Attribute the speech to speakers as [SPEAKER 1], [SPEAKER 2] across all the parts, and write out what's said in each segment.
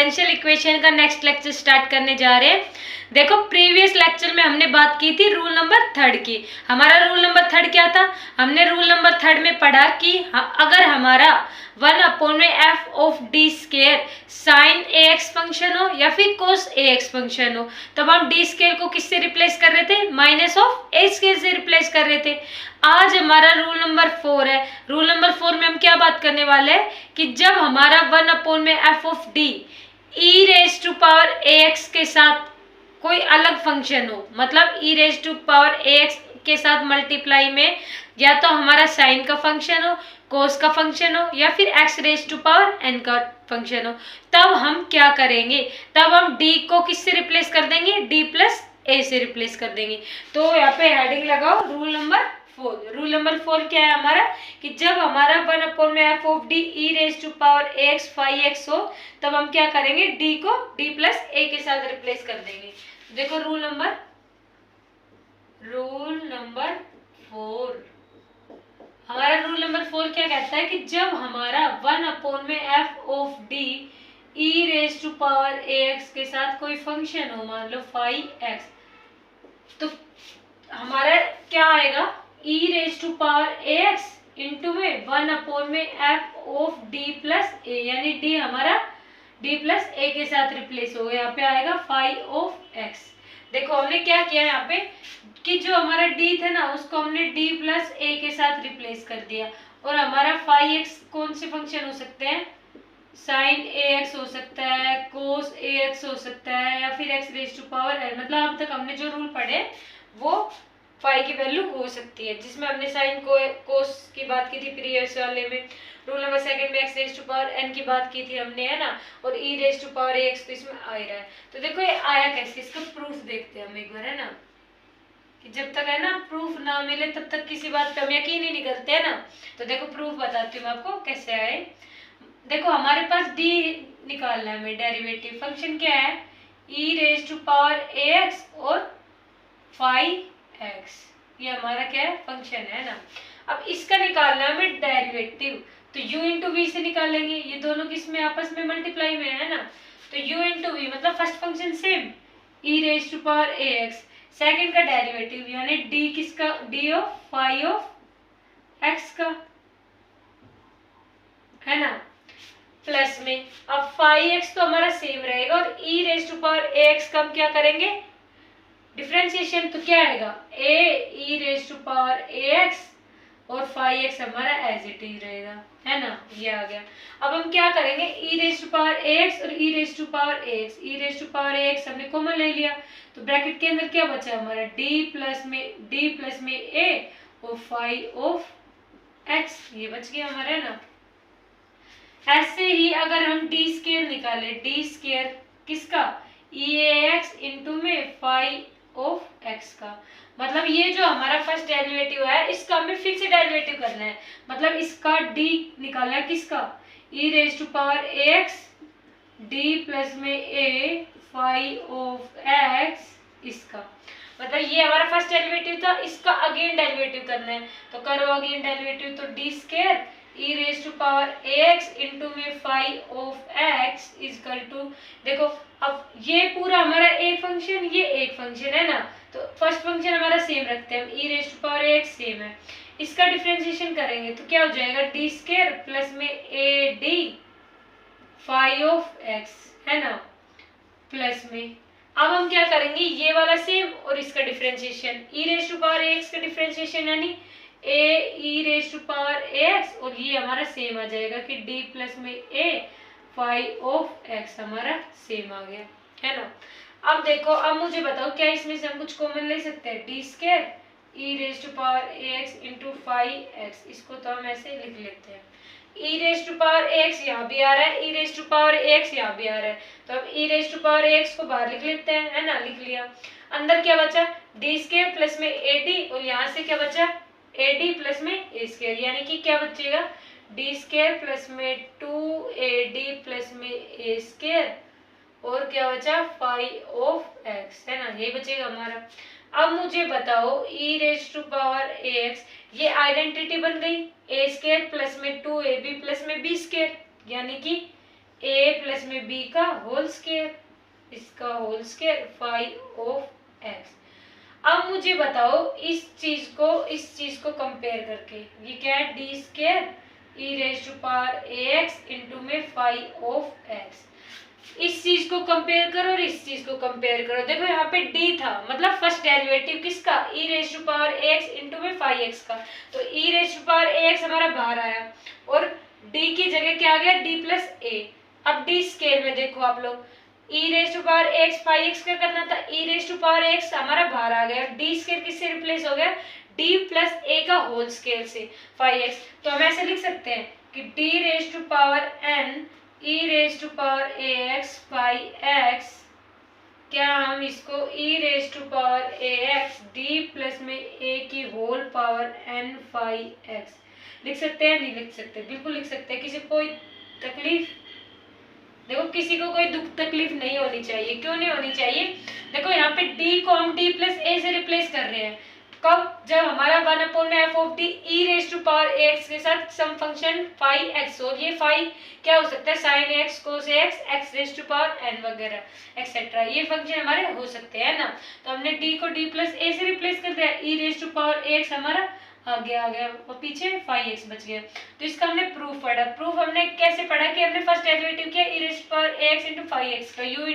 [SPEAKER 1] Differential equation का next lecture start करने जा रहे हैं। देखो प्रीवियस लेक्चर में हमने बात की थी रूल नंबर थर्ड की। हमारा रूल नंबर थर्ड क्या था? हमने रूल नंबर थर्ड में पढ़ा कि अगर हमारा 1/f of D square sine A x function हो या फिर कोस ए एक्स फंक्शन हो, तब हम डी स्केयर को किससे रिप्लेस कर रहे थे? माइनस ऑफ ए स्केयर से रिप्लेस कर रहे थे। आज हमारा रूल नंबर 4 है। रूल नंबर 4 में हम क्या बात करने वाले हैं कि जब हमारा 1/f of d e raise to power a x के साथ कोई अलग फंक्शन हो, मतलब e raise to power a x के साथ मल्टीप्लाई में या तो हमारा साइन का फंक्शन हो, कोस का फंक्शन हो या फिर x raise to power n का फंक्शन हो, तब हम क्या करेंगे? तब हम डी को किससे रिप्लेस कर देंगे? डी प्लस ए से रिप्लेस कर देंगे। तो यहाँ पे हेडिंग लगाओ रूल नंबर 4। रूल नंबर 4 क्या है हमारा कि जब हमारा 1/f of d e raise to power a x five x हो, तब हम क्या करेंगे? डी को डी प्लस ए के साथ रिप्लेस कर देंगे। देखो रूल नंबर 4, हमारा रूल नंबर 4 क्या कहता है कि जब हमारा 1/f of d e raise to power a x के साथ कोई फंक्शन हो, मान लो 5x, तो हमारा क्या आएगा? E raise to power a x into में 1/f ऑफ डी प्लस ए, यानी डी हमारा डी प्लस ए के साथ रिप्लेस हो गया। यहाँ पे आएगा 5x। देखो हमने क्या किया यहाँ पे कि जो हमारा डी था ना उसको हमने डी प्लस ए के साथ रिप्लेस कर दिया, और हमारा 5x कौन से फंक्शन हो सकते हैं? साइन ए एक्स हो सकता है, कोस ए एक्स हो सकता है, या फिर x raise to power n. मतलब अब तक हमने जो रूल पढ़े वो फाई की वैल्यू हो सकती है, जिसमें हमने साइन को कोस की बात की थी प्रीवियस वाले में। रूल नंबर 2 में x raise to power n की बात की थी हमने, है ना, और e raise to power a x तो इसमें आ ही रहा है। तो देखो ये आया कैसे, इसका प्रूफ देखते हैं हम एक बार, है ना, कि जब तक है ना प्रूफ ना मिले तब तक किसी बात पे हम यकीन ही नहीं करते, है ना। तो देखो प्रूफ बताती हूँ आपको कैसे आए। देखो हमारे पास डी निकालना है हमें, डेरिवेटिव फंक्शन क्या है? E raise to power a x और 5x, ये हमारा क्या है? फंक्शन है ना। अब इसका निकालना है हमें डेरिवेटिव, तो u इंटू वी से निकालेंगे। ये दोनों किस में आपस में मल्टीप्लाई में है ना, तो u इंटू वी मतलब first function same e raise to power a x, second का डेरिवेटिव यानी डी किसका? डी ऑफ 5x का, है ना, प्लस में अब 5x तो हमारा सेम रहेगा, और e raise to power a x का हम क्या करेंगे? डिफरेंशिएशन। तो क्या आएगा? a e raise to power a x और 5x हमारा एज इट इज रहेगा, है ना, ये आ गया। अब हम क्या करेंगे? E raise to power a x और e raise to power a x, E raise to power a x हमने कॉमन ले लिया, तो ब्रैकेट के अंदर क्या बचा हमारा? d प्लस में a और 5x, ये बच गया हमारा, है ना। ऐसे ही अगर हम डी स्केयर निकाले, डी स्केयर किसका? ई ए एक्स इंटू में 5x का, मतलब ये जो हमारा फर्स्ट डेरिवेटिव है इसका हमें फिक्स डेरिवेटिव करना है, मतलब इसका d निकालना है किसका? E raise to power a x d plus में a 5x, इसका मतलब ये हमारा फर्स्ट डेरिवेटिव था, इसका अगेन डेरिवेटिव करना है। तो करो अगेन डेरिवेटिव, तो d square e raise to power a x into में 5x इजकल टू, देखो अब ये पूरा हमारा एक फंक्शन, ये एक फंक्शन है ना, तो फर्स्ट फंक्शन हमारा सेम रखते हैं हम, e raise to power a x same है, इसका डिफरेंशिएशन करेंगे तो क्या हो जाएगा? डी स्केयर प्लस में ए डी 5x, है ना, प्लस में अब हम क्या करेंगे? ये वाला सेम और इसका differentiation, e raise to power a x का डिफरेंशिएशन यानी a e raise to power x, और ये हमारा सेम आ जाएगा कि d प्लस में a 5x हमारा सेम आ गया, है ना। अब देखो, अब मुझे बताओ क्या इसमें से हम कुछ कॉमन ले सकते हैं? D square e raise to power a x into 5x, इसको तो हम ऐसे लिख लेते हैं। E raise to power a x यहाँ भी आ रहा है, e raise to power a x यहाँ भी आ रहा है, तो अब e raise to power a x को बाहर लिख लेते हैं, है ना, लिख लिया। अंदर क्या बचा? डी स्केयर प्लस में ए डी, और यहाँ से क्या बचा? ए डी प्लस में ए स्केयर, यानी कि क्या बचेगा? डी स्केयर प्लस में 2ad प्लस में ए स्केयर, और क्या बचा? 5x, है ना, यही बचेगा हमारा। अब मुझे बताओ e raise to power a x, ये आइडेंटिटी बन गई, ए स्केयर प्लस में 2ab प्लस में बी स्केयर, यानी कि ए प्लस में बी का होल स्क्वायर, इसका whole square five of x. अब मुझे बताओ इस चीज को कंपेयर करके, ये क्या है, d square e raise to power a x into में फाइव ऑफ एक्स। इस चीज को कंपेयर करो और इस चीज को कंपेयर करो। देखो यहाँ पे d था, मतलब फर्स्ट डेरिवेटिव किसका, e raise to power ax into में 5x का, तो e raise to power ax हमारा बाहर आया और d की जगह क्या आ गया, d प्लस a। अब d स्केयर में देखो आप लोग, e raise to power ax 5x का करना था, e raise to power ax हमारा बाहर आ गया, d स्केयर किससे रिप्लेस हो गया, d प्लस a का होल स्केयर से 5x। तो हम ऐसे लिख सकते हैं कि d raise to power n e raise to power a x five x, क्या हम इसको e raise to power a x d plus में a की whole power n five x लिख सकते हैं, नहीं लिख सकते, बिल्कुल लिख सकते हैं। किसी को कोई तकलीफ, देखो किसी को कोई दुख तकलीफ नहीं होनी चाहिए। क्यों नहीं होनी चाहिए, देखो यहाँ पे d को हम d प्लस a से रिप्लेस कर रहे हैं, कब, जब हमारा 1/f of d e raise to power x के साथ सम फंक्शन फाइव एक्स हो। ये फाइव क्या हो सकता है, sine x, cos x, x raise to power n वगैरह एक्सेट्रा, ये फंक्शन हमारे हो सकते हैं ना। तो हमने डी को डी प्लस ए से रिप्लेस कर दिया, ई रेज टू पावर एक्स हमारा आ गया और पीछे 5x बच गया। तो इसका हमने प्रूफ पढ़ा। प्रूफ हमने कैसे पढ़ा कि हमने फर्स्ट डेरिवेटिव किया e raise to power ax into 5x का, u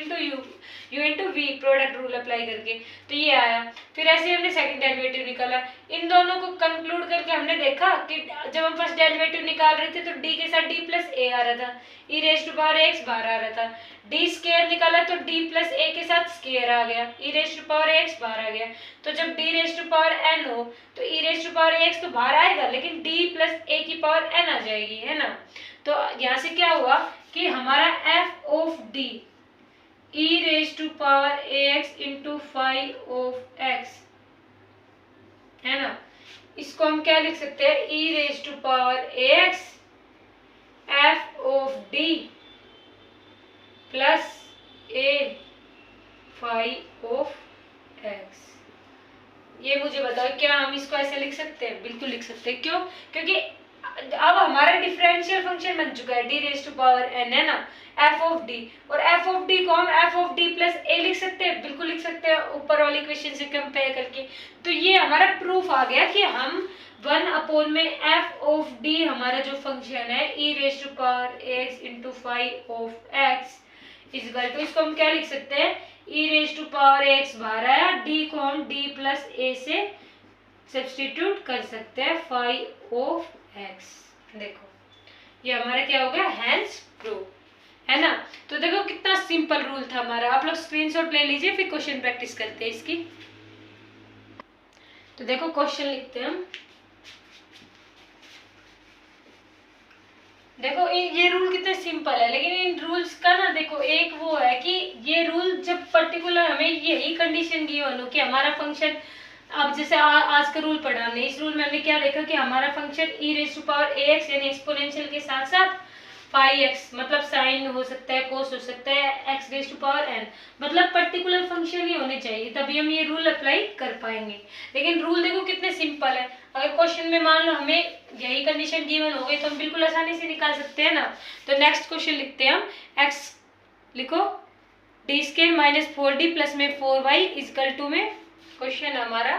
[SPEAKER 1] into v product rule apply करके, तो ये आया। फिर ऐसे हमने सेकंड डेरिवेटिव निकाला। इन दोनों को कंक्लूड करके हमने देखा कि जब हम फर्स्ट डेरिवेटिव निकाल रहे थे तो d के साथ d प्लस a आ रहा था, e raise to power x बाहर आ रहा था। d स्क्वायर निकाला तो d प्लस a के साथ स्क्वायर आ गया, e raise to power x बाहर आ गया। तो जब d raise to power n हो तो e raise to power x तो बाहर आएगा, लेकिन d प्लस a की पावर n आ जाएगी, है ना। तो यहाँ से क्या हुआ कि हमारा f of d e raise to power ax into 5 of x, है ना। इसको हम क्या लिख सकते हैं, e raise to power ax f of d plus a 5 of x। ये मुझे बताओ क्या हम इसको ऐसे लिख सकते हैं, बिल्कुल लिख सकते हैं। क्यों, क्योंकि अब हमारा डिफरेंशियल फंक्शन बन चुका है d raise to power n, है ना, f ऑफ d, और f ऑफ d को हम f of d plus a लिख सकते हैं, बिल्कुल लिख सकते हैं ऊपर वाली इक्वेशन से कंपेयर करके। तो ये हमारा प्रूफ आ गया कि हम 1 में f ऑफ d हमारा जो फंक्शन है e raise to power x into 5 of x equal to, इसको हम क्या लिख सकते हैं, e raise to power x बाहर आया, d को हम d प्लस a से सब्स्टिट्यूट कर सकते हैं 5 ऑफ x। देखो ये हमारा क्या हो गया, हैंस प्रूफ, है ना। तो देखो कितना सिंपल रूल था हमारा। आप लोग स्क्रीनशॉट ले लीजिए, फिर क्वेश्चन प्रैक्टिस करते हैं इसकी। तो देखो क्वेश्चन लिखते हैं हम। देखो ये रूल कितने सिंपल है, लेकिन इन रूल्स का ना देखो एक वो है कि ये रूल जब पर्टिकुलर हमें यही कंडीशन गिवन हो कि हमारा फंक्शन, अब जैसे आज का रूल पढ़ा हमने, इस रूल में हमने क्या देखा कि हमारा function e raise to power ax यानी एक्सपोनेंशियल के साथ साथ 5x, मतलब साइन हो सकता है, कोस हो सकता है, x raise to power n, मतलब पर्टिकुलर फंक्शन ही होने चाहिए, तभी हम ये रूल अप्लाई कर पाएंगे। लेकिन रूल देखो कितने सिंपल है। अगर क्वेश्चन में मान लो हमें यही कंडीशन गिवन हो गई तो हम बिल्कुल आसानी से निकाल सकते हैं ना। तो नेक्स्ट क्वेश्चन लिखते हैं हम, x लिखो D square minus 4d plus में 4y इजकल टू में, क्वेश्चन हमारा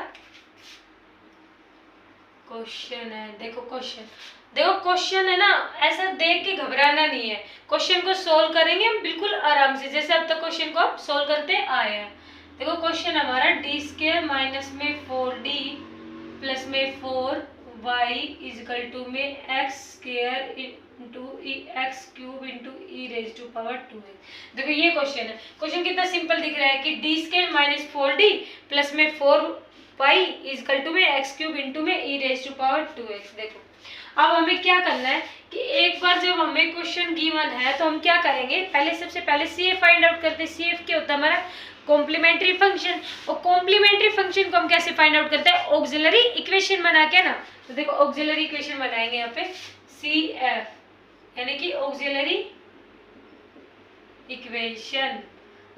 [SPEAKER 1] क्वेश्चन है, देखो क्वेश्चन है ना, ऐसा देख के घबराना नहीं है। क्वेश्चन को सोल्व करेंगे हम बिल्कुल आराम से, जैसे अब तक क्वेश्चन को हम सोल्व करते आए हैं। देखो क्वेश्चन हमारा डी स्क्वायर माइनस में 4d प्लस में 4y इजकल टू में x square into x cube into e raise to power 2x। देखो ये क्वेश्चन है। क्वेश्चन कितना सिंपल दिख रहा है कि D square minus 4d plus में 4y इजकल टू में एक्स क्यूब इंटू में e raise to power 2x। देखो अब हमें क्या करना है कि एक बार जब हमें क्वेश्चन गिवन है तो हम क्या करेंगे, पहले सबसे पहले CF फाइंड आउट करते हैं। CF क्या होता है हमारा, कॉम्प्लीमेंट्री फंक्शन। और कॉम्प्लीमेंट्री फंक्शन को हम कैसे फाइंड आउट करते हैं, ऑक्सिलरी इक्वेशन बना के ना। तो देखो ऑक्सिलरी इक्वेशन बनाएंगे यहाँ पे CF यानी कि ऑक्सिलरी इक्वेशन,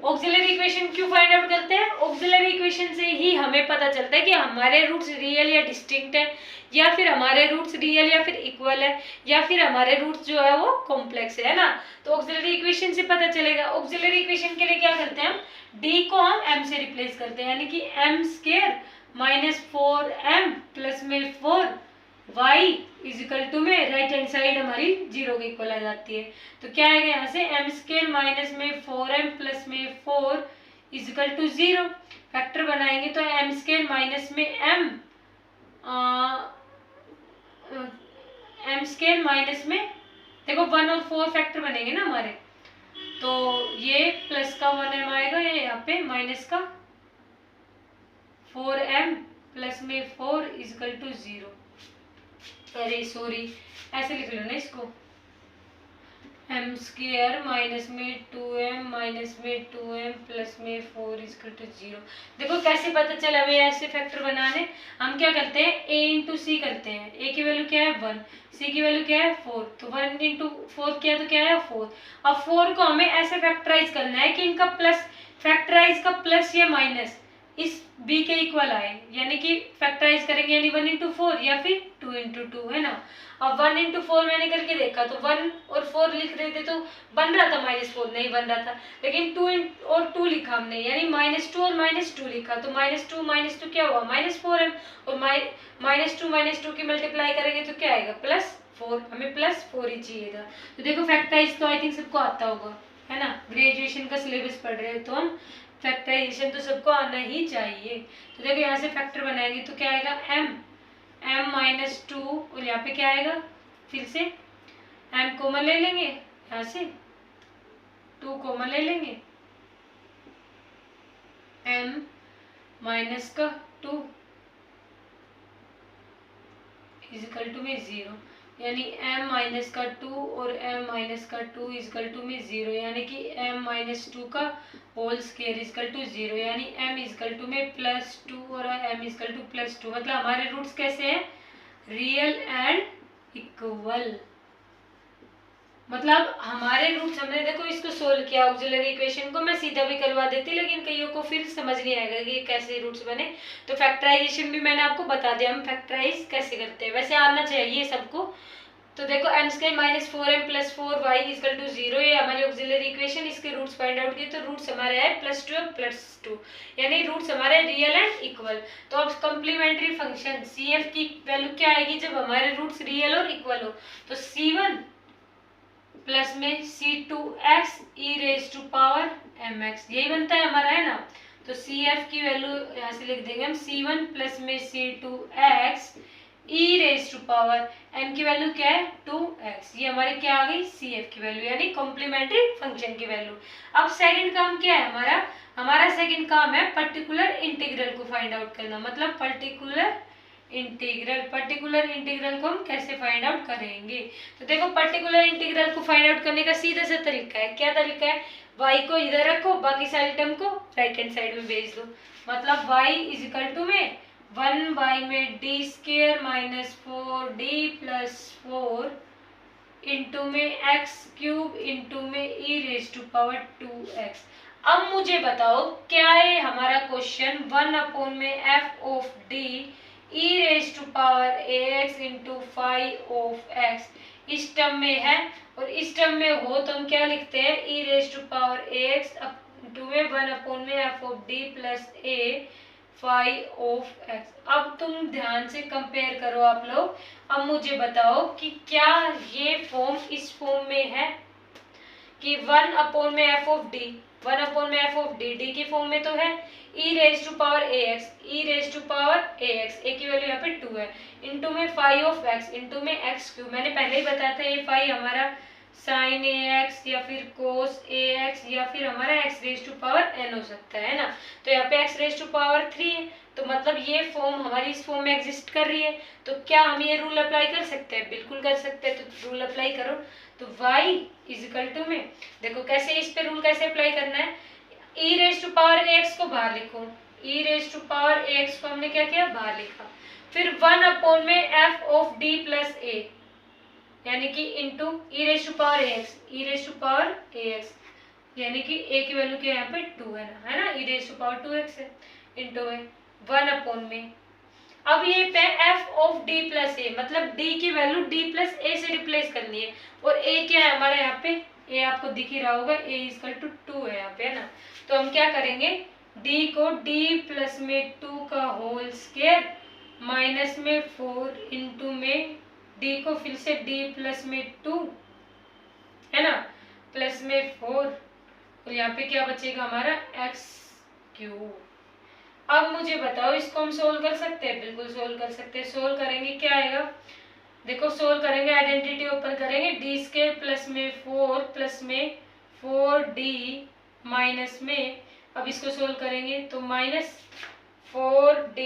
[SPEAKER 1] ऑक्सिलरी इक्वेशन क्यों फाइंड आउट करते हैं? ऑक्सिलरी इक्वेशन से ही हमें पता चलता है कि हमारे रूट्स रियल या डिस्टिंक्ट है, या फिर हमारे रूट्स रियल या फिर इक्वल है, या फिर हमारे रूट्स जो है वो कॉम्प्लेक्स है ना। तो ऑक्सिलरी इक्वेशन से पता चलेगा। ऑक्सिलरी इक्वेशन के लिए क्या करते हैं हम, डी को हम एम से रिप्लेस करते हैं, यानी कि M square minus 4m plus में 4y इजिकल टू में राइट हैंड साइड हमारी 0 के इक्वल आ जाती है। तो क्या आएगा यहाँ से, एम स्क्वायर माइनस में 4m प्लस में 4 इजिकल टू 0। फैक्टर बनाएंगे तो एम स्क्वायर माइनस में एम स्क्वायर माइनस में, देखो 1 और 4 फैक्टर बनेंगे ना हमारे, तो ये प्लस का 1m आएगा, ये यहाँ पे माइनस का 4m प्लस में 4 इजकल टू 0। अरे सॉरी, ऐसे लिख लो ना इसको, एम स्क्वायर माइनस में 2m माइनस में 2m प्लस में 4 इजकल टू 0। देखो कैसे पता चला हमें ऐसे फैक्टर बनाने, हम क्या करते हैं a इंटू सी करते हैं, a की वैल्यू क्या है 1, c की वैल्यू क्या है 4, तो 1 इंटू 4 किया तो क्या है 4। अब 4 को हमें ऐसे फैक्टराइज करना है कि इनका प्लस, फैक्टराइज का प्लस या माइनस इस b के इक्वल आए, यानी कि फैक्टराइज करेंगे यानी 1 इंटू 4 या फिर 2 इंटू 2 है ना। अब 1 इंटू 4 मैंने करके देखा तो 1 और 4 लिख रहे थे तो बन रहा था -4, नहीं बन रहा था, लेकिन 2 और 2 लिखा हमने, यानी -2 और -2 लिखा, तो -2 क्या हुआ -4m, और -2 की मल्टीप्लाई करेंगे तो क्या आएगा +4, हमें +4 ही चाहिए था। तो देखो फैक्टराइज तो आई थिंक सबको आता होगा है ना, ग्रेजुएशन का सिलेबस पढ़ रहे हैं तो हम फैक्टराइजेशन तो सबको आना ही चाहिए। तो देखो यहाँ से फैक्टर बनाएंगे तो क्या आएगा m-2, और यहाँ पे क्या आएगा, फिर से m कॉमन ले लेंगे, यहाँ से 2 कॉमन ले लेंगे, m-2 इजकल टू में 0, यानी m-2 और m-2 इजकल टू में 0, यानी कि m-2 का होल स्क्वायर इजकल टू 0, यानी m इजकल टू में +2 और m इजकल टू +2। मतलब हमारे रूट्स कैसे हैं, रियल एंड इक्वल। मतलब हमारे रूट्स, हमने देखो इसको सोल्व किया ऑक्सिलरी इक्वेशन को, मैं सीधा भी करवा देती लेकिन कईयों को फिर समझ नहीं आएगा कि कैसे रूट्स बने। तो फैक्टराइजेशन भी मैंने आपको बता दिया, हम फैक्टराइज कैसे करते हैं, वैसे आना चाहिए सबको। तो देखो m square minus 4m plus 4y equal to 0, ये हमारी ऑक्सिलरी इक्वेशन, इसके रूट्स फाइंड आउट किए तो रूट्स हमारे आए +2 और +2, यानी रूट्स हमारे रियल एंड इक्वल। तो अब कम्प्लीमेंट्री फंक्शन CF की वैल्यू क्या आएगी जब हमारे रूट्स रियल और इक्वल हो, तो C1 प्लस में C2x e raise to power mx, यही बनता है हमारा है ना। तो CF की वैल्यू यहाँ से लिख देंगे हम, C1 प्लस में C2x e raise to power m की वैल्यू क्या है 2x, ये हमारे क्या आ गई CF की वैल्यू, यानी कॉम्प्लीमेंट्री फंक्शन की वैल्यू। अब सेकंड काम क्या है हमारा, हमारा सेकंड काम है पर्टिकुलर इंटीग्रल को फाइंड आउट करना। मतलब पर्टिकुलर इंटीग्रल को हम कैसे फाइंड आउट करेंगे, तो देखो पर्टिकुलर इंटीग्रल को फाइंड आउट करने का सीधा सा तरीका है, क्या तरीका है, y को इधर रखो, बाकी सारी टर्म को राइट हैंड साइड में भेज दो। मतलब y इजिकल टू में 1 में d square minus 4d plus 4 into में x³ इंटू में e raise to power 2x। अब मुझे बताओ क्या है हमारा क्वेश्चन, 1 में f of d e raise to power ax into 5 of x इस टर्म में है, और इस टर्म में हो तो हम क्या लिखते हैं e raise to power ax into में 1 में f of d plus a 5 of x। अब तुम ध्यान से कंपेयर करो आप लोग, अब मुझे बताओ कि क्या ये फॉर्म इस फॉर्म में है कि 1 में f ऑफ d, 1 में f ऑफ d, d की फॉर्म में तो है e raise to power ax, e raise to power ax, a की वैल्यू यहाँ पे 2 है, इंटू में 5 ऑफ x इंटू में x³। मैंने पहले ही बताया था ये 5 हमारा sin ax या फिर cos ax या फिर हमारा x raise to power n हो सकता है ना। तो यहाँ पे x रेज टू पावर 3 है, तो मतलब ये फॉर्म हमारी इस फॉर्म में एग्जिस्ट कर रही है। तो क्या हम ये रूल अप्लाई कर सकते हैं, बिल्कुल कर सकते हैं। तो रूल अप्लाई करो, तो y इजिकल टू में देखो कैसे इस पे रूल कैसे अप्लाई करना है, e raise to power ax को बाहर लिखो, e raise to power ax को हमने क्या किया बाहर लिखा, फिर 1 में f of d plus a यानी कि into e raise to power ax, e raise to power ax यानी कि a की वैल्यू क्या है यहाँ पे 2 है ना, e raise to power 2x है इंटू में 1 अपॉन में। अब ये पे f ऑफ d प्लस ए, मतलब d की वैल्यू d प्लस ए से रिप्लेस करनी है, और a क्या है हमारे यहाँ पे, a आपको दिख ही रहा होगा, a इक्वल टू 2 है यहाँ पे, है ना। तो हम क्या करेंगे, d को d प्लस में 2 का होल स्क्वायर माइनस में 4 इंटू में d को फिर से d प्लस में 2 है ना, प्लस में 4, तो यहाँ पे क्या बचेगा हमारा x क्यूब। अब मुझे बताओ इसको हम सोल्व कर सकते हैं, बिल्कुल सोल्व कर सकते हैं। सोल्व करेंगे क्या आएगा, देखो सोल्व करेंगे, आइडेंटिटी ओपन करेंगे, डी स्क्वायर प्लस में 4 प्लस में 4d माइनस में, अब इसको सोल्व करेंगे तो माइनस 4d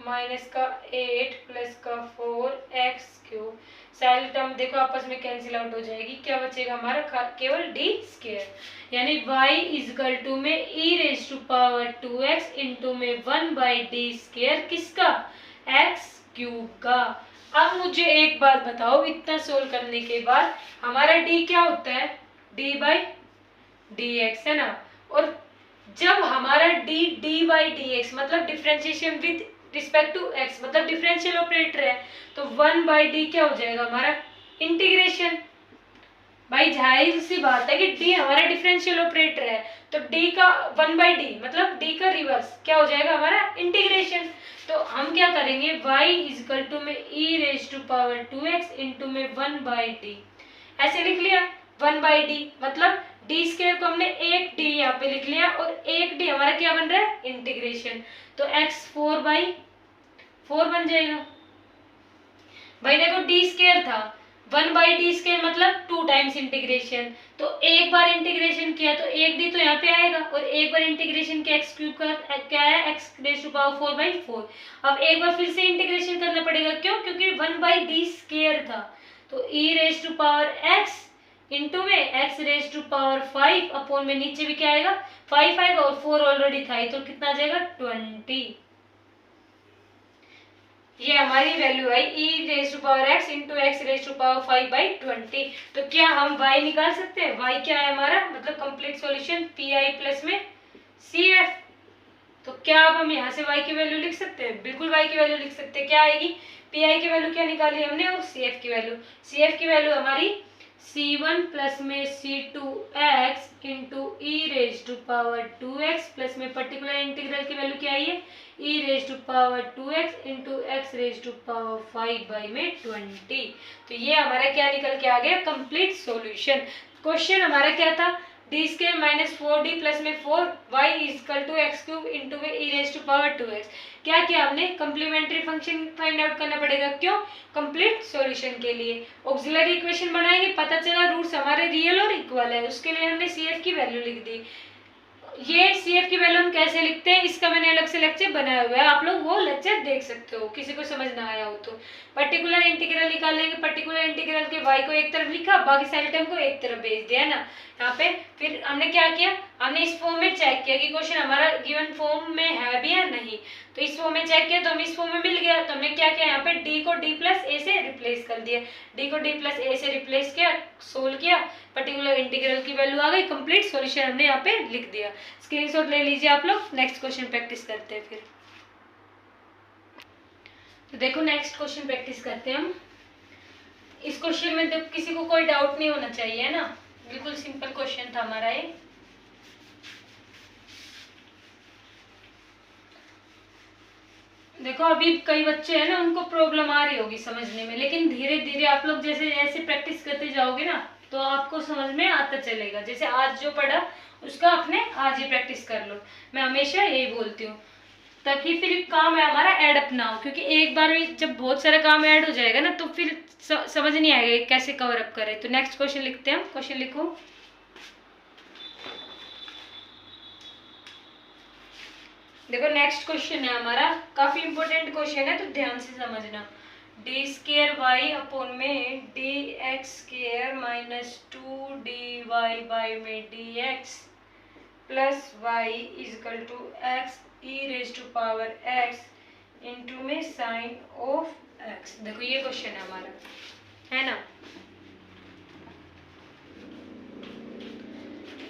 [SPEAKER 1] माइनस का 8 प्लस का 4x क्यूब, सारी टर्म देखो आपस में कैंसिल आउट हो जाएगी, क्या बचेगा हमारा केवल d स्क्वायर, यानी y इजकल टू में e raise to power 2x into में 1 बाई डी स्क्वायर, किसका, x क्यूब का। अब मुझे एक बात बताओ, इतना सोल्व करने के बाद हमारा d क्या होता है, d बाई डी एक्स है ना, और जब हमारा d बाई डी एक्स मतलब differentiation with respect to x मतलब डिफरेंशियल ऑपरेटर है, तो 1 बाई डी क्या हो जाएगा हमारा इंटीग्रेशन। भाई जाहिर सी बात है कि d हमारा डिफरेंशियल ऑपरेटर है, तो d का 1 बाई डी मतलब d का रिवर्स क्या हो जाएगा हमारा इंटीग्रेशन। तो हम क्या करेंगे, y इजकल टू में e raise to power 2x into में 1 बाई डी, ऐसे लिख लिया 1 बाई डी, मतलब डी स्क्वायर को हमने एक डी यहाँ पे लिख लिया, और एक डी हमारा क्या बन रहा है इंटीग्रेशन, तो x 4 बाई 4 बन जाएगा। भाई देखो डी स्क्वायर था, 1 बाई डी स्क्वायर मतलब 2 टाइम्स इंटीग्रेशन, तो एक बार इंटीग्रेशन किया तो एक डी तो यहाँ पे आएगा, और एक बार इंटीग्रेशन किया एक्स क्यूब का क्या है x raise to power 4 by 4। अब एक बार फिर से इंटीग्रेशन करना पड़ेगा, क्यों, क्योंकि 1 बाई डी स्क्वायर था, तो e raise to power x into में x raise to power 5 upon में नीचे भी क्या आएगा 5 आएगा, और 4 ऑलरेडी था, तो कितना आ जाएगा 20। ये हमारी वैल्यू है e raise to power x into x raise to power 5 by 20। तो क्या हम y निकाल सकते हैं, y क्या है हमारा, मतलब कंप्लीट सॉल्यूशन pi प्लस में cf। तो क्या अब हम यहाँ से y की वैल्यू लिख सकते हैं, बिल्कुल y की वैल्यू लिख सकते हैं, क्या आएगी, pi की वैल्यू क्या निकाली हमने, और cf की वैल्यू हमारी c1 प्लस में c2x into e raise to power 2x plus में पर्टिकुलर इंटीग्रल की वैल्यू क्या आई है e raise to power 2x into x raise to power 5 by में 20। तो ये हमारा क्या निकल के आ गया कंप्लीट सॉल्यूशन। क्वेश्चन हमारा क्या था, D square minus 4d plus में 4 y is equal to x cube into में e raise to power 2x। क्या किया हमने, कंप्लीमेंट्री फंक्शन फाइंड आउट करना पड़ेगा, क्यों, कंप्लीट सॉल्यूशन के लिए। ऑक्सिलरी इक्वेशन बनाएंगे, पता चला रूट्स हमारे रियल और इक्वल है, उसके लिए हमने CF की वैल्यू लिख दी। ये CF की वैल्यू हम कैसे लिखते हैं, इसका मैंने अलग से लेक्चर बनाया हुआ है, आप लोग वो लेक्चर देख सकते हो, किसी को समझ ना आया हो तो। पर्टिकुलर इंटीग्रल निकाल लेंगे, पर्टिकुलर इंटीग्रल के y को एक तरफ लिखा, बाकी सारे टर्म को एक तरफ भेज दिया, है ना यहाँ पे। फिर हमने क्या किया, हमने इस फॉर्म में चेक किया कि क्वेश्चन हमारा गिवन फॉर्म में है भी या नहीं, तो इस फॉर्म में चेक किया तो हमें इस फॉर्म में मिल गया, तो हमने क्या किया, यहाँ पे d को d प्लस ए से रिप्लेस कर दिया, d को d प्लस ए से रिप्लेस किया, सोल्व किया, पर्टिकुलर इंटीग्रल की वैल्यू आ गई, कंप्लीट सॉल्यूशन हमने यहाँ पे लिख दिया। स्क्रीनशॉट ले लीजिए आप लोग, नेक्स्ट क्वेश्चन प्रैक्टिस करते हैं फिर। तो देखो नेक्स्ट क्वेश्चन प्रैक्टिस करते हैं हम। इस क्वेश्चन में देखो किसी को कोई डाउट नहीं होना चाहिए, है ना, बिल्कुल सिंपल क्वेश्चन था हमारा ये। देखो अभी कई बच्चे हैं ना, उनको प्रॉब्लम आ रही होगी समझने में, लेकिन धीरे धीरे आप लोग जैसे जैसे प्रैक्टिस करते जाओगे ना, तो आपको समझ में आता चलेगा। जैसे आज जो पढ़ा उसका अपने आज ही प्रैक्टिस कर लो, मैं हमेशा यही बोलती हूँ, ताकि फिर काम है हमारा ऐड अप ना हो, क्योंकि एक बार भी जब बहुत सारा काम ऐड हो जाएगा ना, तो फिर समझ नहीं आएगा कैसे कवर अप करें। तो नेक्स्ट क्वेश्चन लिखते हैं हम, क्वेश्चन लिखो। देखो नेक्स्ट क्वेश्चन है हमारा, काफी इंपॉर्टेंट क्वेश्चन है, तो ध्यान से समझना। डी स्केयर वाई अपॉन में d x square minus 2dy by में d x plus y equal to x E raise to power x into में साइन ऑफ एक्स। देखो ये क्वेश्चन है हमारा, है ना।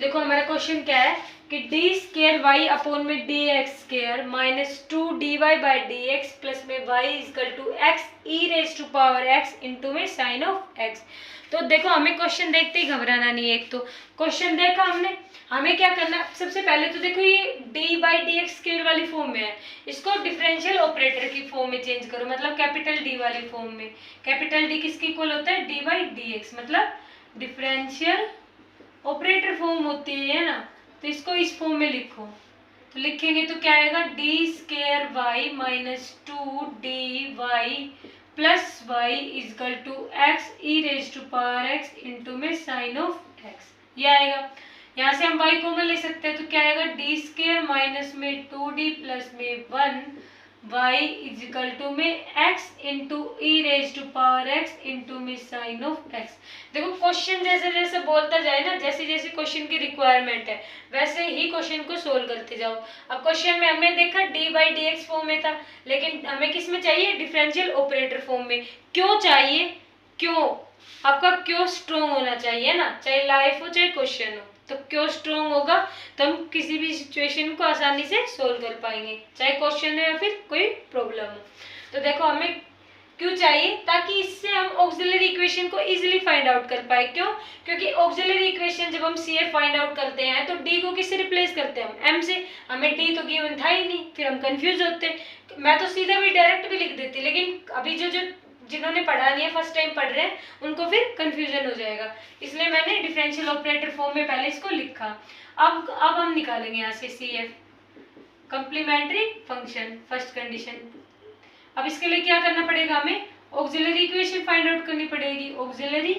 [SPEAKER 1] देखो हमारा क्वेश्चन क्या है कि डी स्केयर वाई अपॉन में d x square minus 2 dy by d x plus में y is equal to x E raise to power x into में साइन ऑफ एक्स। तो देखो हमें क्वेश्चन देखते ही घबराना नहीं है। एक तो क्वेश्चन देखा हमने, हमें क्या करना है सबसे पहले तो देखो ये D by d x square वाली फॉर्म में है, इसको डिफरेंशियल ऑपरेटर की फॉर्म में चेंज करो, मतलब कैपिटल डी वाली फॉर्म में। कैपिटल डी किसके इक्वल होता है, डी बाई डी एक्स, मतलब डिफरेंशियल ऑपरेटर फॉर्म होती है ना, तो इसको इस फॉर्म में लिखो। तो लिखेंगे तो क्या आएगा, d square y minus 2 d y plus y equal to x E raise to power x into में साइन ऑफ एक्स, ये आएगा। यहाँ से हम y कॉमन ले सकते हैं तो क्या आएगा, डी स्केयर माइनस में 2d प्लस में 1 y इजिकल टू में x into e raise to power x into में साइन ऑफ x। देखो क्वेश्चन जैसे जैसे बोलता जाए ना, जैसे जैसे क्वेश्चन की रिक्वायरमेंट है वैसे ही क्वेश्चन को सोल्व करते जाओ। अब क्वेश्चन में हमने देखा D by d x form में था, लेकिन हमें किस में चाहिए, डिफरेंशियल ऑपरेटर फॉर्म में। क्यों चाहिए, क्यों, आपका क्यों स्ट्रॉन्ग होना चाहिए ना, चाहे लाइफ हो चाहे क्वेश्चन हो, तो क्यों स्ट्रॉन्ग होगा तो हम किसी भी सिचुएशन को आसानी से सोल्व कर पाएंगे, चाहे क्वेश्चन हो या फिर कोई प्रॉब्लम हो। तो देखो हमें क्यों चाहिए, ताकि इससे हम ऑक्सिलरी इक्वेशन को इजीली फाइंड आउट कर पाए। क्यों, क्योंकि ऑक्सिलरी इक्वेशन जब हम सी एफ फाइंड आउट करते हैं तो डी को किससे रिप्लेस करते हैं, हम एम से। हमें डी तो गिवन था ही नहीं, फिर हम कंफ्यूज होते। मैं तो सीधा भी डायरेक्ट भी लिख देती, लेकिन अभी जो जिन्होंने पढ़ा नहीं है, फर्स्ट टाइम पढ़ रहे हैं, उनको फिर कंफ्यूजन हो जाएगा, इसलिए मैंने डिफरेंशियल ऑपरेटर फॉर्म में पहले इसको लिखा। अब हम निकालेंगे यहाँ से C F complementary function, first condition. अब इसके लिए क्या करना पड़ेगा, हमें ऑक्सिलरी इक्वेशन फाइंड आउट करनी पड़ेगी। ऑक्सिलरी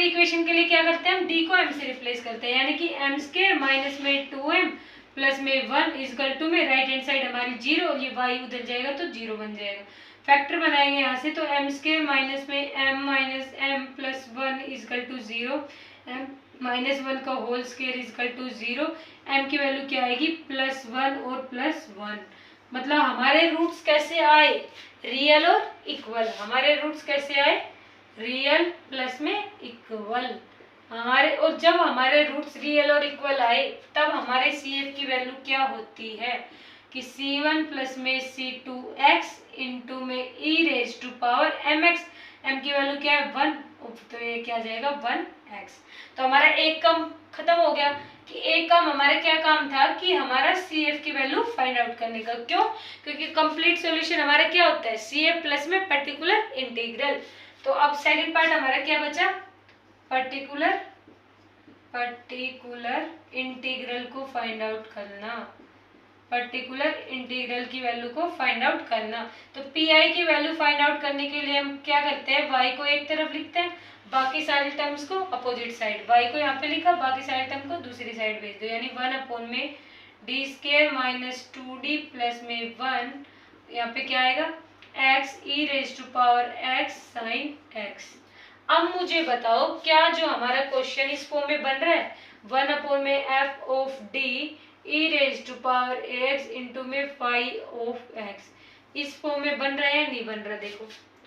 [SPEAKER 1] इक्वेशन के लिए क्या करते हैं, हम डी को एम से रिप्लेस करते हैं, यानी कि एम स्क्वायर माइनस में 2m प्लस में 1 इजकल टू में राइट हैंड साइड हमारी 0 और ये y उधर जाएगा तो 0 बन जाएगा। फैक्टर बनाएंगे यहाँ से, तो एम स्क्वायर माइनस में m minus m plus 1 equal to 0, m minus 1 का whole square equal to 0, m की वैल्यू क्या आएगी +1 और +1। मतलब हमारे रूट्स कैसे आए, रियल और इक्वल। हमारे रूट्स कैसे आए, रियल प्लस में इक्वल हमारे। और जब हमारे रूट्स रियल और इक्वल आए तब हमारे CF की वैल्यू क्या होती है कि C1 प्लस में C2x इंटू में e raise to power mx, m की वैल्यू क्या है 1, तो ये क्या जाएगा 1x। तो हमारा एक काम खत्म हो गया कि एक काम हमारा क्या काम था कि हमारा CF की वैल्यू फाइंड आउट करने का। क्यों, क्योंकि कंप्लीट सॉल्यूशन हमारा क्या होता है, CF प्लस में पर्टिकुलर इंटीग्रल। तो अब सेकंड पार्ट हमारा क्या बचा, पर्टिकुलर इंटीग्रल को फाइंड आउट करना, पर्टिकुलर इंटीग्रल की वैल्यू को फाइंड आउट करना। तो PI की वैल्यू फाइंड आउट करने के लिए हम क्या करते हैं, y को एक तरफ लिखते हैं, बाकी सारे टर्म्स को अपोजिट साइड, y को यहाँ पे लिखा, बाकी सारे टर्म को दूसरी साइड भेज दो, यानी 1 अपॉन में d square minus 2d plus में 1, यहाँ पे क्या आएगा x e raise to power x sine x। अब मुझे बताओ क्या जो हमारा क्वेश्चन इस फॉर्म में बन रहा है, 1 अपॉन में f of d e raise to power x into में फाई ऑफ x, इस फॉर्म में बन रहा है या नहीं बन रहा। देखो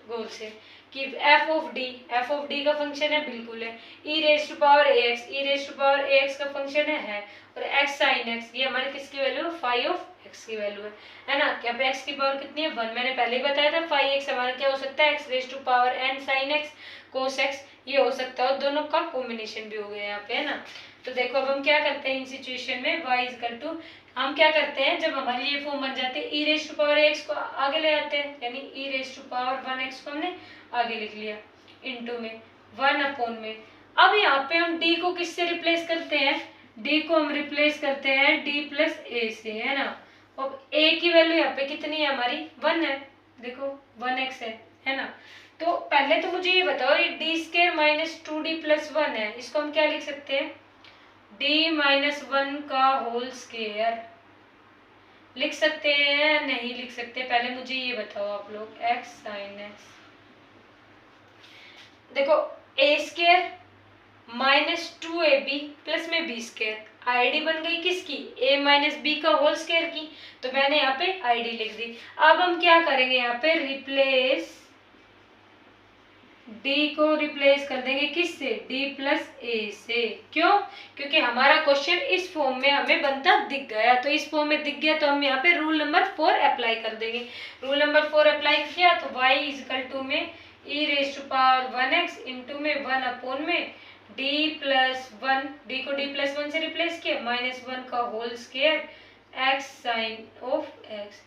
[SPEAKER 1] गौर से कि f ऑफ d का फंक्शन है, बिल्कुल है। E raise to power ax का फंक्शन है, और x साइन x, ये हमारे किसकी वैल्यू है, फाई ऑफ x की वैल्यू है ना। क्या पे x की पावर कितनी है 1, मैंने पहले ही बताया था। फाई x हमारा क्या हो सकता है, x raise to power n sine x cos x, ये हो सकता है, और दोनों का कॉम्बिनेशन भी हो गया यहाँ पे, है ना। तो देखो अब हम क्या करते हैं इन सिचुएशन में, y इक्वल टू, हम क्या करते हैं जब हमारी ये फॉर्म बन जाते हैं, e raise to power x को आगे ले आते हैं, यानी ई रेज टू पावर 1x को हमने आगे लिख लिया, इंटू में 1 अपॉन में। अब यहाँ पे हम d को किससे रिप्लेस करते हैं, d को हम रिप्लेस करते हैं d प्लस a से, है ना। अब a की वैल्यू यहाँ पे कितनी है हमारी 1 है, देखो 1x है ना। तो पहले तो मुझे ये बताओ, ये D square minus 2d plus 1 है, इसको हम क्या लिख सकते हैं, d माइनस 1 का होल स्क्वायर लिख सकते हैं, नहीं लिख सकते। पहले मुझे ये बताओ आप लोग, x साइन x। देखो a square minus 2ab plus में b स्क्वायर, आईडी बन गई किसकी, a माइनस b का होल स्क्वायर की, तो मैंने यहाँ पे आईडी लिख दी। अब हम क्या करेंगे, यहाँ पे रिप्लेस डी को रिप्लेस कर देंगे किससे, डी प्लस ए से। क्यों, क्योंकि हमारा क्वेश्चन इस फॉर्म में हमें बनता दिख गया, तो इस फॉर्म में दिख गया तो हम यहाँ पे रूल नंबर 4 अप्लाई कर देंगे। रूल नंबर 4 अप्लाई किया तो y इजकल टू में e raise to power 1x into में 1 अपॉन में d प्लस 1, डी को d प्लस 1 से रिप्लेस किया, -1 का whole square x sine of x,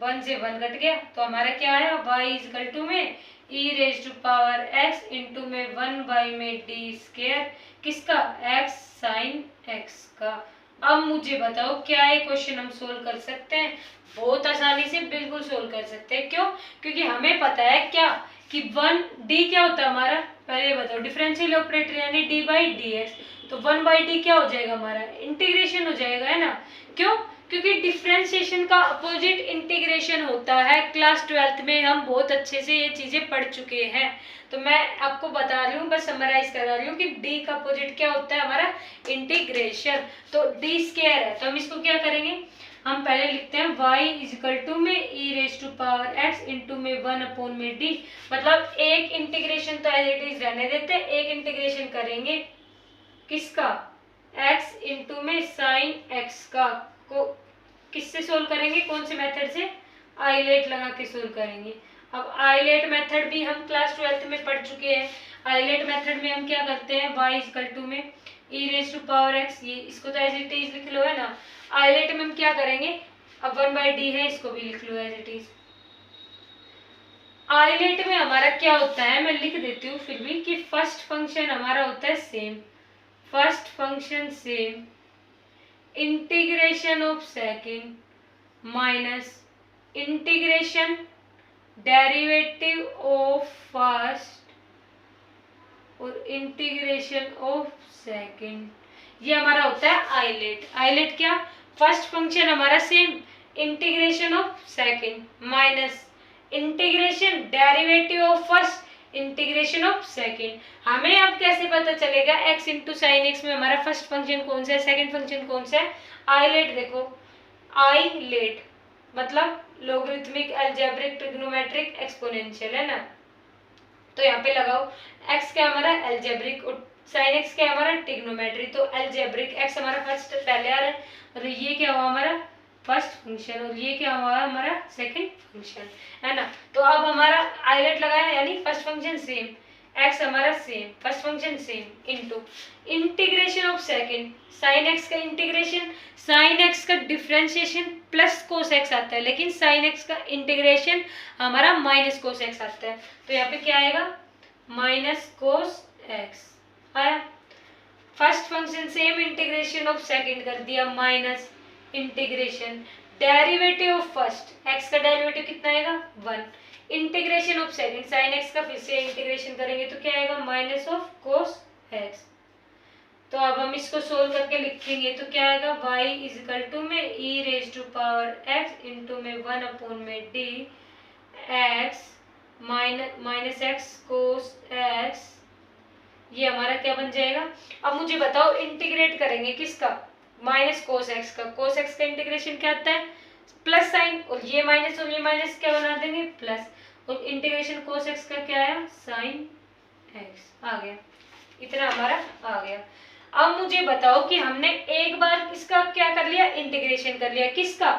[SPEAKER 1] 1 से 1 कट गया तो हमारा क्या आया, y इजकल टू में e raise to power x into में 1 बाई में डी स्क्वायर किसका, x साइन x का। अब मुझे बताओ क्या ये क्वेश्चन हम सोल्व कर सकते हैं, बहुत आसानी से बिल्कुल सोल्व कर सकते हैं। क्यों, क्योंकि हमें पता है क्या कि 1 डी क्या होता है हमारा, पहले बताओ डिफरेंशियल ऑपरेटर यानी डी बाई डी एक्स, तो 1 बाई डी क्या हो जाएगा हमारा, इंटीग्रेशन हो जाएगा, है ना। क्यों, क्योंकि डिफरेंशिएशन का अपोजिट इंटीग्रेशन होता है। क्लास 12th में हम बहुत अच्छे से ये चीजें पढ़ चुके हैं, तो मैं आपको बता रही हूँ, बस समराइज करा रही हूँ कि डी का अपोजिट क्या होता है हमारा, इंटीग्रेशन। तो डी स्क्वायर है तो हम इसको क्या करेंगे, हम पहले लिखते हैं y इजकल टू में e raise to power x into में 1 अपॉन में d, मतलब एक इंटीग्रेशन तो एज इट इज रहने देते हैं, एक इंटीग्रेशन करेंगे किसका, x इंटू में साइन x का, को किससे सोल्व करेंगे, कौन से मेथड से, आइलेट लगा के सोल्व करेंगे। अब आइलेट मेथड भी हम क्लास 12th में पढ़ चुके हैं। आइलेट मेथड में हम क्या करते हैं, y इजकल टू में e raise to power x, ये इसको तो एज इट इज लिख लो, है ना। आइलेट में हम क्या करेंगे, अब 1 बाई डी है इसको भी लिख लो एज इट इज। आइलेट में हमारा क्या होता है, मैं लिख देती हूँ फिर भी, कि फर्स्ट फंक्शन हमारा होता है same, first function same, integration of second minus integration derivative of first और इंटीग्रेशन ऑफ सेकंड, ये हमारा होता है आइलेट। आइलेट क्या, फर्स्ट फंक्शन हमारा same, integration of second minus integration derivative of first, integration of second. हमें अब कैसे पता चलेगा x इंटू साइन एक्स में हमारा फर्स्ट फंक्शन कौन सा है, सेकंड फंक्शन कौन सा है, आइलेट। देखो आइलेट मतलब लोगरिथमिक अलजेब्रिक ट्रिग्नोमेट्रिक एक्सपोनेंशियल, है ना। तो यहाँ पे लगाओ x क्या हमारा अलजेब्रिक और साइन एक्स क्या हमारा ट्रिग्नोमेट्री, तो अलजेब्रिक x हमारा फर्स्ट पहले आ रहा है, और ये क्या हुआ हमारा फर्स्ट फंक्शन, और ये क्या हुआ हमारा सेकंड फंक्शन, है ना। तो अब हमारा आइलेट लगाया यानी फर्स्ट फंक्शन सेम, x हमारा सेम, first function same, into integration of second, sine x का इंटीग्रेशन, साइन x का डिफरेंशिएशन प्लस कोस x आता है, लेकिन साइन x का इंटीग्रेशन हमारा माइनस कोस x आता है, तो यहाँ पे क्या आएगा माइनस कोस x आया। First function same, integration of second कर दिया minus integration derivative of first, x का डेरिवेटिव कितना आएगा 1, integration of second sine x का फिर से इंटीग्रेशन करेंगे तो क्या आएगा माइनस ऑफ कोस x। तो अब हम इसको सोल्व करके लिखेंगे तो क्या आएगा y इजकल टू में e raise to power x into में 1 अपॉन में d x minus x cos x, ये हमारा क्या बन जाएगा। अब मुझे बताओ इंटीग्रेट करेंगे किसका, माइनस कोस एक्स का, कोस एक्स का इंटीग्रेशन क्या आता है प्लस साइन, और ये माइनस क्या बना देंगे प्लस, और इंटीग्रेशन कोस एक्स का क्या आया साइन एक्स आ गया, इतना हमारा आ गया। अब मुझे बताओ कि हमने एक बार इसका क्या कर लिया इंटीग्रेशन कर लिया किसका,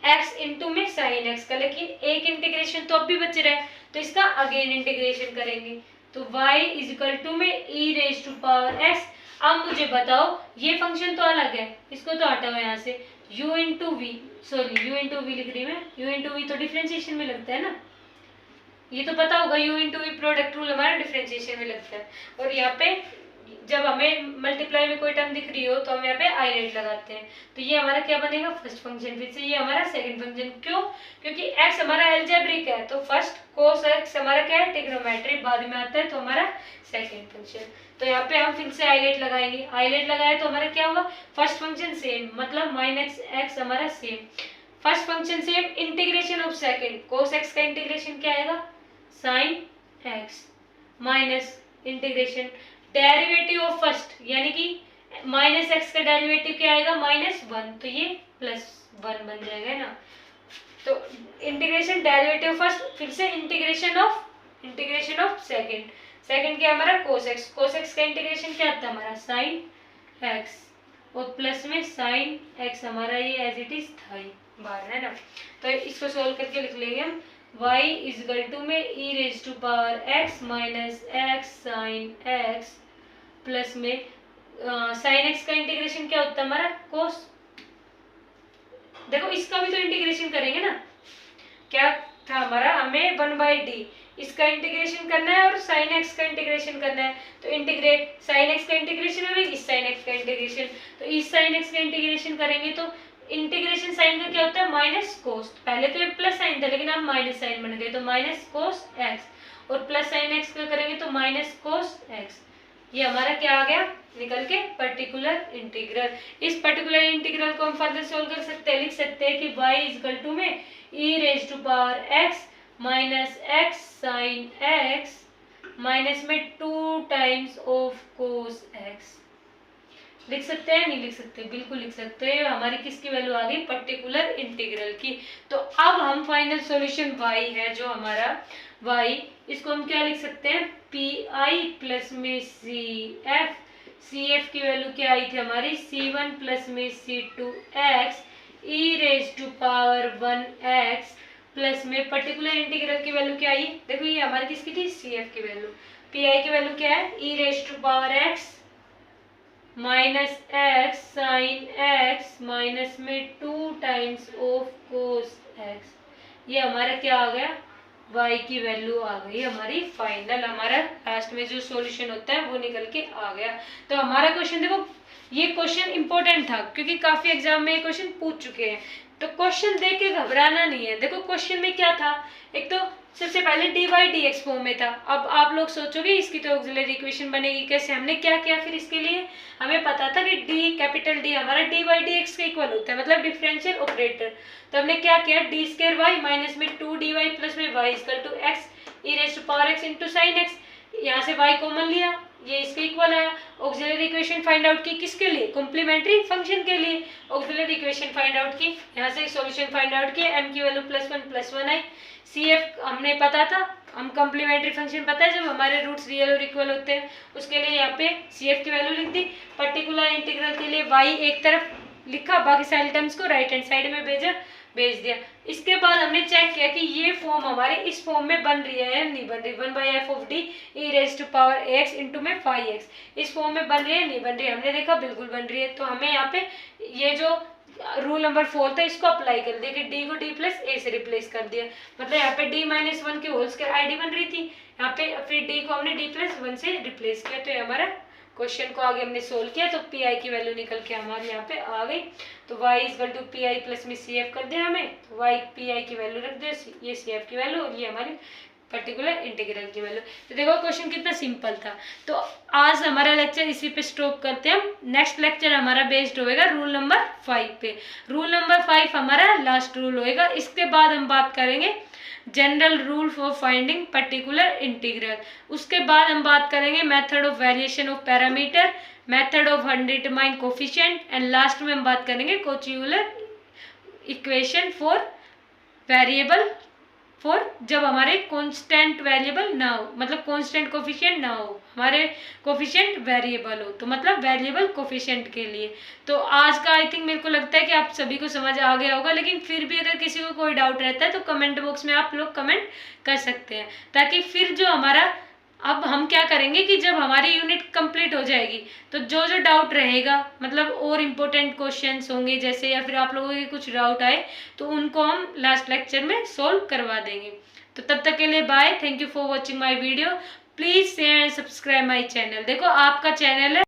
[SPEAKER 1] x इंटू में साइन एक्स का, लेकिन एक इंटीग्रेशन तो अब भी बच रहा है तो इसका अगेन इंटीग्रेशन करेंगे, तो y इजिकल टू में e raise to power x। अब मुझे बताओ ये फंक्शन तो अलग है, इसको तो हटाओ यहाँ से, u into V, sorry u into V लिख रही मैं, u इंटू वी तो डिफरेंशिएशन में लगता है ना, ये तो पता होगा u into V product rule हमारा डिफरेंशिएशन में लगता है। और यहाँ पे जब हमें मल्टीप्लाई में कोई टर्म दिख रही हो तो हम यहाँ पे आइलेट लगाते हैं, तो ये हमारा क्या बनेगा फर्स्ट फंक्शन, फिर से ये हमारा सेकंड फंक्शन। क्यों, क्योंकि x हमारा अलजेब्रिक है तो फर्स्ट कोस x हमारा क्या है ट्रिग्नोमेट्रिक, बाद में आता है तो हमारा सेकंड फंक्शन। तो यहाँ पे हम फिर से आइलेट लगाएंगे, आइलेट लगाए तो हमारा क्या होगा फर्स्ट फंक्शन सेम, मतलब माइनस एक्स हमारा सेम, first function same, integration of second, cos x का इंटीग्रेशन क्या आएगा sine x, minus integration derivative of first यानी कि माइनस एक्स का डेरिवेटिव क्या आएगा -1, तो ये +1 बन जाएगा ना। तो इंटीग्रेशन डेरिवेटिव फर्स्ट, फिर से इंटीग्रेशन ऑफ सेकंड, सेकंड क्या है हमारा cos x, cos x का इंटीग्रेशन क्या आता है हमारा sin x, और प्लस में sin x हमारा ये एज इट इज था ही बाहर है ना। तो इसको सोल्व करके लिख लेंगे हम y इजगल टू में e raise to power x minus x sin x plus में sin x का इंटीग्रेशन क्या होता है हमारा cos। देखो इसका भी तो इंटीग्रेशन करेंगे ना, क्या था हमारा, हमें 1/d इसका इंटीग्रेशन करना है और sin x का इंटीग्रेशन करना है। तो इंटीग्रेट sin x का इंटीग्रेशन है इस sin x का इंटीग्रेशन, तो इस sin x का इंटीग्रेशन करेंगे तो इंटीग्रेशन साइन का क्या होता है माइनस कोस। पहले तो ये प्लस साइन था लेकिन अब माइनस साइन बन गए, तो माइनस कोस x, और प्लस साइन x का करेंगे तो माइनस कोस x। ये हमारा क्या आ गया निकल के पर्टिकुलर इंटीग्रल। इस पर्टिकुलर इंटीग्रल को हम फर्दर सोल्व कर सकते हैं, लिख सकते हैं कि y इजकल टू में e raise to power x minus x sine x minus में 2 टाइम्स ऑफ कोस x। लिख सकते हैं नहीं लिख सकते, बिल्कुल लिख सकते हैं। हमारी किसकी वैल्यू आ गई पर्टिकुलर इंटीग्रल की। तो अब हम फाइनल सॉल्यूशन y है जो हमारा y, इसको हम क्या लिख सकते हैं pi प्लस में cf, cf की वैल्यू क्या आई थी हमारी c1 प्लस में c2x e raise to power 1x plus में पर्टिकुलर इंटीग्रल की वैल्यू क्या आई, देखो ये हमारी किसकी थी cf की वैल्यू, pi की वैल्यू क्या है e raise to power x minus x sine x minus में 2 टाइम्स ऑफ कोस x। ये हमारा क्या आ गया y की वैल्यू आ गई हमारी फाइनल, हमारा लास्ट में जो सॉल्यूशन होता है वो निकल के आ गया। तो हमारा क्वेश्चन देखो, ये क्वेश्चन इंपॉर्टेंट था क्योंकि काफी एग्जाम में ये क्वेश्चन पूछ चुके हैं, तो क्वेश्चन देख के घबराना नहीं है। देखो क्वेश्चन में क्या था, एक तो सबसे पहले D by d x form में था। अब आप लोग सोचोगे इसकी तो ऑक्सिलरी इक्वेशन बनेगी कैसे, हमने क्या किया फिर इसके लिए, हमें पता था कि डी कैपिटल डी हमारा डी बाई डी एक्स के इक्वल होता है, मतलब डिफरेंशियल ऑपरेटर। तो हमने क्या किया डी स्क्वायर वाई माइनस में 2dy प्लस में Y equal to x E raise to power x into sine X, यहाँ से y कॉमन लिया, ये इसके इक्वल आया। ऑक्सिलरी इक्वेशन फाइंड आउट की किसके लिए, कॉम्प्लीमेंट्री फंक्शन के लिए ऑक्सिलरी इक्वेशन फाइंड आउट की, यहाँ से सॉल्यूशन फाइंड आउट किया, m की वैल्यू +1 आई। cf हमने पता था, हम कॉम्प्लीमेंट्री फंक्शन पता है जब हमारे रूट्स रियल और इक्वल होते हैं उसके लिए यहाँ पे cf की वैल्यू लिख दी। पर्टिकुलर इंटीग्रल के लिए y एक तरफ लिखा, बाकी सारे टर्म्स को राइट हैंड साइड में भेज दिया। इसके बाद हमने चेक किया कि ये फॉर्म हमारे इस फॉर्म में बन रही है या नहीं बन रही, 1/f(d) e raise to power ax into में 5x, इस फॉर्म में बन रही है नहीं बन रही है, हमने देखा बिल्कुल बन रही है। तो हमें यहाँ पे ये जो रूल नंबर 4 था इसको अप्लाई कर दिया कि d को d प्लस a से रिप्लेस कर दिया, मतलब यहाँ पे d माइनस 1 की होल स्क्वायर id बन रही थी, यहाँ पे फिर d को हमने d प्लस 1 से रिप्लेस किया। तो ये हमारा क्वेश्चन को आगे हमने सोल्व किया, तो पी की वैल्यू निकल के हमारे यहाँ पे आ गई। तो y equal to P plus में सी एफ कर दिया हमें, तो y पी की वैल्यू रख दिया, ये सी एफ की वैल्यू और ये हमारी पर्टिकुलर इंटीग्रल की वैल्यू। तो देखो क्वेश्चन कितना सिंपल था। तो आज हमारा लेक्चर इसी पे स्टॉप करते हैं हम। नेक्स्ट लेक्चर हमारा बेस्ड होएगा रूल नंबर 5 पे। रूल नंबर 5 हमारा लास्ट रूल होएगा। इसके बाद हम बात करेंगे general rule for finding particular integral. उसके बाद हम बात करेंगे method of variation of parameter, method of undetermined coefficient, and last में हम बात करेंगे कोची-यूलर इक्वेशन फॉर वेरिएबल फॉर जब हमारे कांस्टेंट वेरिएबल ना हो, मतलब कांस्टेंट कोफिशिएंट ना हो, हमारे कोफिशिएंट वेरिएबल हो, तो मतलब वेरिएबल कोफिशिएंट के लिए। तो आज का आई थिंक मेरे को लगता है कि आप सभी को समझ आ गया होगा, लेकिन फिर भी अगर किसी को कोई डाउट रहता है तो कमेंट बॉक्स में आप लोग कमेंट कर सकते हैं, ताकि फिर जो हमारा अब हम क्या करेंगे कि जब हमारी यूनिट कंप्लीट हो जाएगी तो जो जो डाउट रहेगा, मतलब और इम्पोर्टेंट क्वेश्चंस होंगे जैसे, या फिर आप लोगों के कुछ डाउट आए तो उनको हम लास्ट लेक्चर में सोल्व करवा देंगे। तो तब तक के लिए bye, thank you for watching my video, please share and subscribe my channel. देखो आपका चैनल है।